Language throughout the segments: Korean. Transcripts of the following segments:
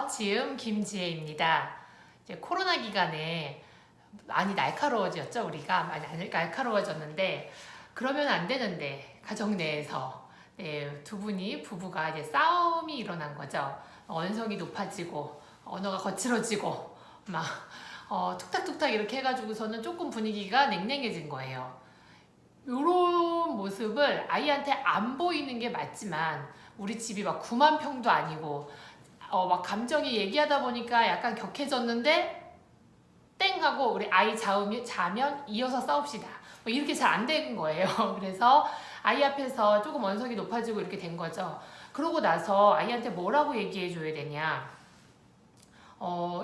지음 김지혜입니다. 이제 코로나 기간에 많이 날카로워졌죠, 우리가. 많이 날카로워졌는데, 그러면 안 되는데, 가정 내에서. 네, 부부가 이제 싸움이 일어난 거죠. 언성이 높아지고, 언어가 거칠어지고, 막, 툭탁툭탁 이렇게 해가지고서는 조금 분위기가 냉랭해진 거예요. 요런 모습을 아이한테 안 보이는 게 맞지만, 우리 집이 막 9만 평도 아니고, 막 감정이 얘기하다 보니까 약간 격해졌는데 땡 하고 우리 아이 자면 이어서 싸웁시다. 뭐 이렇게 잘 안 된 거예요. 그래서 아이 앞에서 조금 언성이 높아지고 이렇게 된 거죠. 그러고 나서 아이한테 뭐라고 얘기해 줘야 되냐.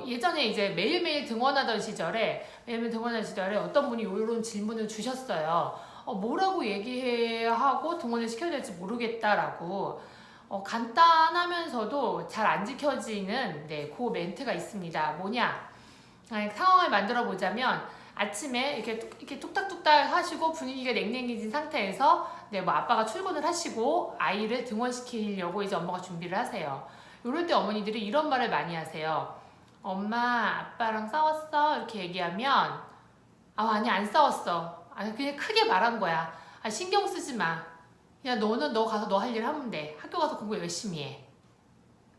예전에 이제 매일매일 등원하던 시절에 어떤 분이 이런 질문을 주셨어요. 뭐라고 얘기해야 하고 등원을 시켜야 될지 모르겠다라고. 간단하면서도 잘 안 지켜지는 그 멘트가 있습니다. 뭐냐? 상황을 만들어 보자면 아침에 이렇게 뚝딱뚝딱 하시고 분위기가 냉랭해진 상태에서 뭐 아빠가 출근을 하시고 아이를 등원시키려고 이제 엄마가 준비를 하세요. 이럴 때 어머니들이 이런 말을 많이 하세요. 엄마, 아빠랑 싸웠어? 이렇게 얘기하면 아니 안 싸웠어. 아니 그냥 크게 말한 거야. 신경 쓰지 마. 야, 너는 너 가서 너 할 일 하면 돼. 학교 가서 공부 열심히 해.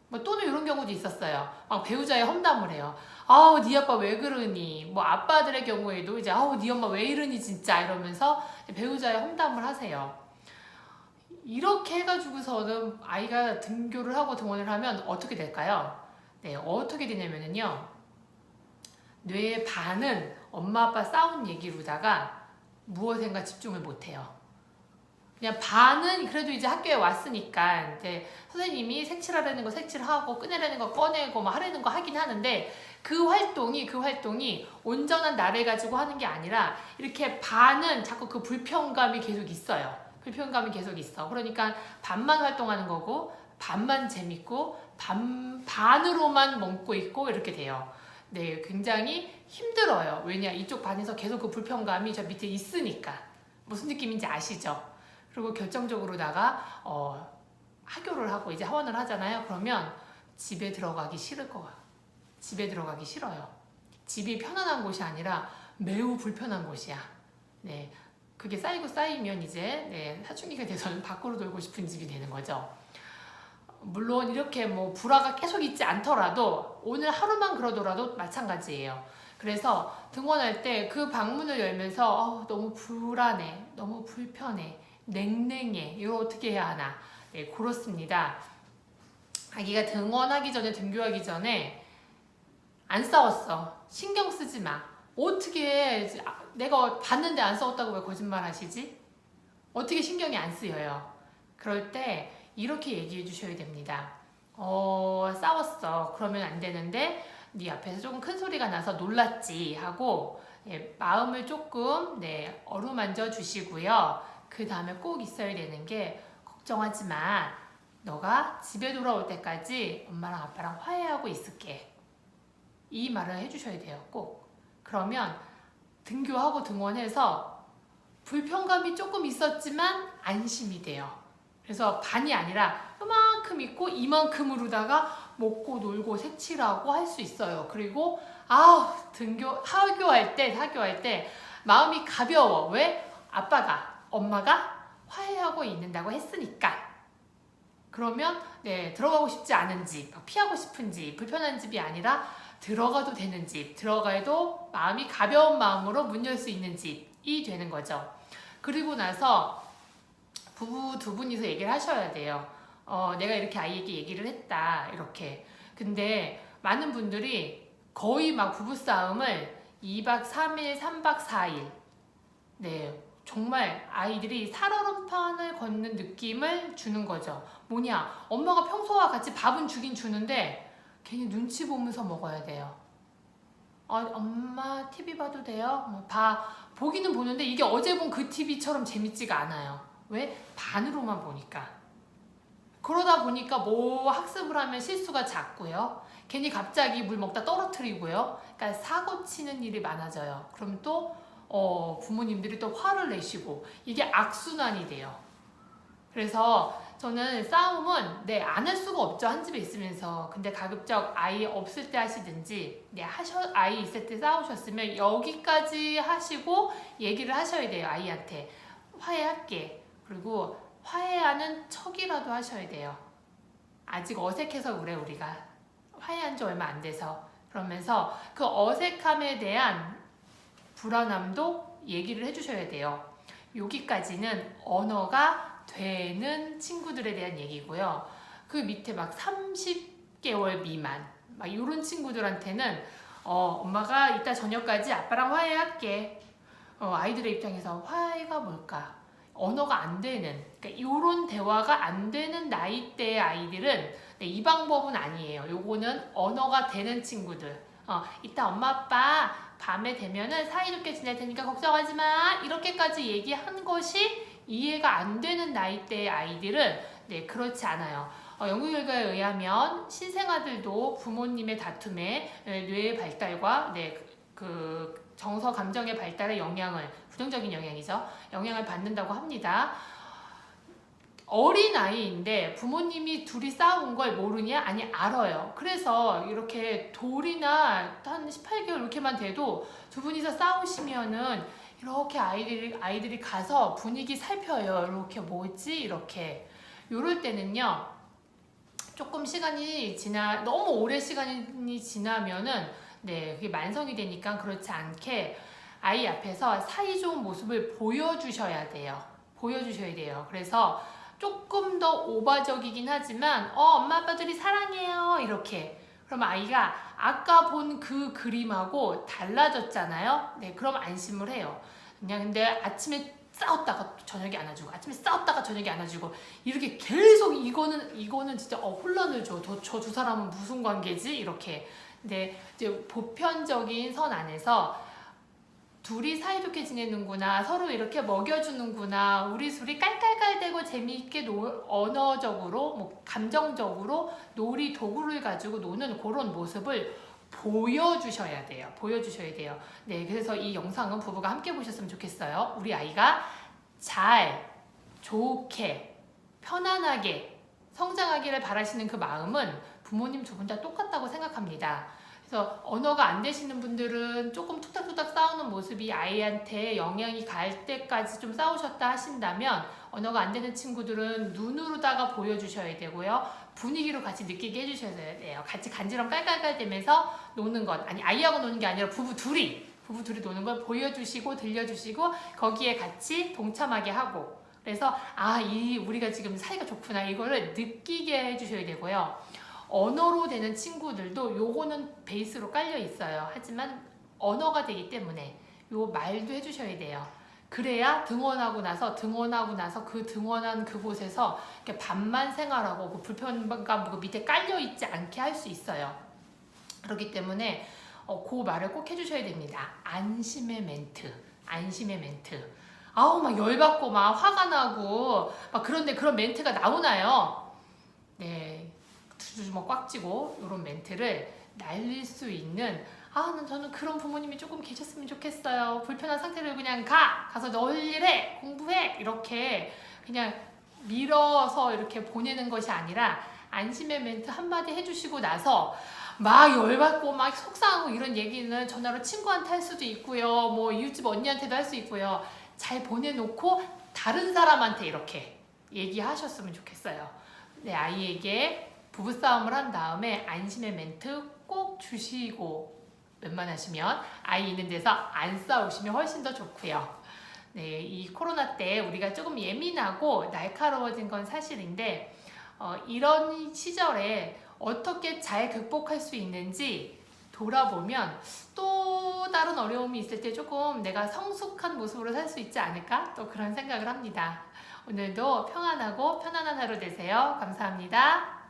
뭐 또는 이런 경우도 있었어요. 막 배우자의 험담을 해요. 네 아빠 왜 그러니? 뭐 아빠들의 경우에도 이제 네 엄마 왜 이러니 진짜 이러면서 배우자의 험담을 하세요. 이렇게 해가지고서는 아이가 등교를 하고 등원을 하면 어떻게 될까요? 네, 어떻게 되냐면요. 뇌의 반은 엄마 아빠 싸운 얘기로다가 무엇인가 집중을 못해요. 그냥 반은 그래도 이제 학교에 왔으니까 이제 선생님이 색칠하라는 거 색칠하고 꺼내라는 거 꺼내고 막 하라는 거 하긴 하는데 그 활동이 온전한 나를 가지고 하는 게 아니라 이렇게 반은 자꾸 그 불편감이 계속 있어요. 불편감이 계속 있어. 그러니까 반만 활동하는 거고 반만 재밌고 반으로만 먹고 있고 이렇게 돼요. 네, 굉장히 힘들어요. 왜냐, 이쪽 반에서 계속 그 불편감이 저 밑에 있으니까. 무슨 느낌인지 아시죠? 그리고 결정적으로다가 하교를 하고 이제 하원을 하잖아요. 그러면 집에 들어가기 싫어요. 집이 편안한 곳이 아니라 매우 불편한 곳이야. 네, 그게 쌓이면 이제 사춘기가 돼서는 밖으로 돌고 싶은 집이 되는 거죠. 물론 이렇게 뭐 불화가 계속 있지 않더라도 오늘 하루만 그러더라도 마찬가지예요. 그래서 등원할 때 그 방문을 열면서 너무 불안해, 너무 불편해, 냉랭해. 이거 어떻게 해야 하나? 네, 그렇습니다. 아기가 등원하기 전에 등교하기 전에 안 싸웠어. 신경 쓰지 마. 어떻게 내가 봤는데 안 싸웠다고 왜 거짓말 하시지? 어떻게 신경이 안 쓰여요? 그럴 때 이렇게 얘기해 주셔야 됩니다. 싸웠어. 그러면 안 되는데 네 앞에서 조금 큰 소리가 나서 놀랐지 하고 마음을 조금 어루만져 주시고요. 그 다음에 꼭 있어야 되는 게 걱정하지 마. 너가 집에 돌아올 때까지 엄마랑 아빠랑 화해하고 있을게. 이 말을 해주셔야 돼요. 꼭. 그러면 등교하고 등원해서 불편감이 조금 있었지만 안심이 돼요. 그래서 반이 아니라 요만큼 있고 이만큼으로다가 먹고 놀고 색칠하고 할 수 있어요. 그리고 하교할 때 마음이 가벼워. 왜? 엄마가 화해하고 있는다고 했으니까. 그러면 들어가고 싶지 않은 집, 피하고 싶은 집, 불편한 집이 아니라 들어가도 되는 집, 들어가도 마음이 가벼운 마음으로 문 열 수 있는 집이 되는 거죠. 그리고 나서 부부 두 분이서 얘기를 하셔야 돼요. 내가 이렇게 아이에게 얘기를 했다. 이렇게. 근데 많은 분들이 거의 막 부부싸움을 2박 3일, 3박 4일. 정말 아이들이 살얼음판을 걷는 느낌을 주는 거죠. 뭐냐? 엄마가 평소와 같이 밥은 주긴 주는데 괜히 눈치 보면서 먹어야 돼요. 엄마 TV 봐도 돼요? 보기는 보는데 이게 어제 본 그 TV처럼 재밌지가 않아요. 왜? 반으로만 보니까. 그러다 보니까 뭐 학습을 하면 실수가 잦고요. 괜히 갑자기 물 먹다 떨어뜨리고요. 그러니까 사고 치는 일이 많아져요. 그럼 또 부모님들이 또 화를 내시고 이게 악순환이 돼요. 그래서 저는 싸움은 안 할 수가 없죠. 한 집에 있으면서. 근데 가급적 아이 없을 때 하시든지 아이 있을 때 싸우셨으면 여기까지 하시고 얘기를 하셔야 돼요. 아이한테 화해할게. 그리고 화해하는 척이라도 하셔야 돼요. 아직 어색해서 그래 우리가. 화해한 지 얼마 안 돼서. 그러면서 그 어색함에 대한 불안함도 얘기를 해주셔야 돼요. 여기까지는 언어가 되는 친구들에 대한 얘기고요. 그 밑에 막 30개월 미만 막 이런 친구들한테는 엄마가 이따 저녁까지 아빠랑 화해할게. 아이들의 입장에서 화해가 뭘까? 언어가 안 되는, 그러니까 이런 대화가 안 되는 나이대의 아이들은 이 방법은 아니에요. 요거는 언어가 되는 친구들. 이따 엄마 아빠 밤에 되면은 사이좋게 지낼 테니까 걱정하지 마. 이렇게까지 얘기한 것이 이해가 안 되는 나이대의 아이들은 그렇지 않아요. 연구 결과에 의하면 신생아들도 부모님의 다툼에 뇌의 발달과 그 정서 감정의 발달에 부정적인 영향이죠. 영향을 받는다고 합니다. 어린 아이인데 부모님이 둘이 싸운 걸 모르냐? 아니 알아요. 그래서 이렇게 돌이나 한 18개월 이렇게만 돼도 두 분이서 싸우시면은 이렇게 아이들이 가서 분위기 살펴요. 이렇게 뭐지? 이렇게. 요럴 때는요. 조금 시간이 너무 오래 시간이 지나면은 그게 만성이 되니까 그렇지 않게 아이 앞에서 사이좋은 모습을 보여주셔야 돼요. 그래서 조금 더 오바적이긴 하지만 엄마 아빠들이 사랑해요. 이렇게. 그럼 아이가 아까 본 그 그림하고 달라졌잖아요. 그럼 안심을 해요. 그냥 근데 아침에 싸웠다가 저녁에 안아주고 이렇게 계속 이거는 진짜 혼란을 줘. 저 두 사람은 무슨 관계지? 이렇게. 근데 이제 보편적인 선 안에서 둘이 사이좋게 지내는구나, 서로 이렇게 먹여주는구나, 우리 둘이 깔깔깔대고 재미있게 언어적으로, 감정적으로 놀이 도구를 가지고 노는 그런 모습을 보여주셔야 돼요. 그래서 이 영상은 부부가 함께 보셨으면 좋겠어요. 우리 아이가 좋게, 편안하게 성장하기를 바라시는 그 마음은 부모님 두 분 다 똑같다고 생각합니다. 그래서 언어가 안 되시는 분들은 조금 툭탁툭탁 싸우는 모습이 아이한테 영향이 갈 때까지 좀 싸우셨다 하신다면, 언어가 안 되는 친구들은 눈으로다가 보여주셔야 되고요. 분위기로 같이 느끼게 해주셔야 돼요. 같이 간지럼 깔깔깔 대면서 노는 것, 아이하고 노는 게 아니라 부부 둘이 노는 걸 보여주시고 들려주시고 거기에 같이 동참하게 하고, 그래서 우리가 지금 사이가 좋구나 이거를 느끼게 해주셔야 되고요. 언어로 되는 친구들도 요거는 베이스로 깔려 있어요. 하지만 언어가 되기 때문에 요 말도 해주셔야 돼요. 그래야 등원하고 나서 그 등원한 그곳에서 이렇게 밤만 생활하고 그 불편감 밑에 깔려 있지 않게 할 수 있어요. 그렇기 때문에 그 말을 꼭 해주셔야 됩니다. 안심의 멘트. 막 열받고 막 화가 나고 막 그런데 그런 멘트가 나오나요? 두두두막 꽉 쥐고 이런 멘트를 날릴 수 있는, 저는 그런 부모님이 조금 계셨으면 좋겠어요. 불편한 상태를 그냥 가서 너 할 일 해, 공부해, 이렇게 그냥 밀어서 이렇게 보내는 것이 아니라 안심의 멘트 한마디 해주시고 나서 막 열받고 막 속상하고 이런 얘기는 전화로 친구한테 할 수도 있고요. 뭐 이웃집 언니한테도 할 수 있고요. 잘 보내놓고 다른 사람한테 이렇게 얘기하셨으면 좋겠어요. 아이에게 부부싸움을 한 다음에 안심의 멘트 꼭 주시고, 웬만하시면 아이 있는 데서 안 싸우시면 훨씬 더 좋고요. 이 코로나 때 우리가 조금 예민하고 날카로워진 건 사실인데, 이런 시절에 어떻게 잘 극복할 수 있는지 돌아보면 또 다른 어려움이 있을 때 조금 내가 성숙한 모습으로 살 수 있지 않을까? 또 그런 생각을 합니다. 오늘도 평안하고 편안한 하루 되세요. 감사합니다.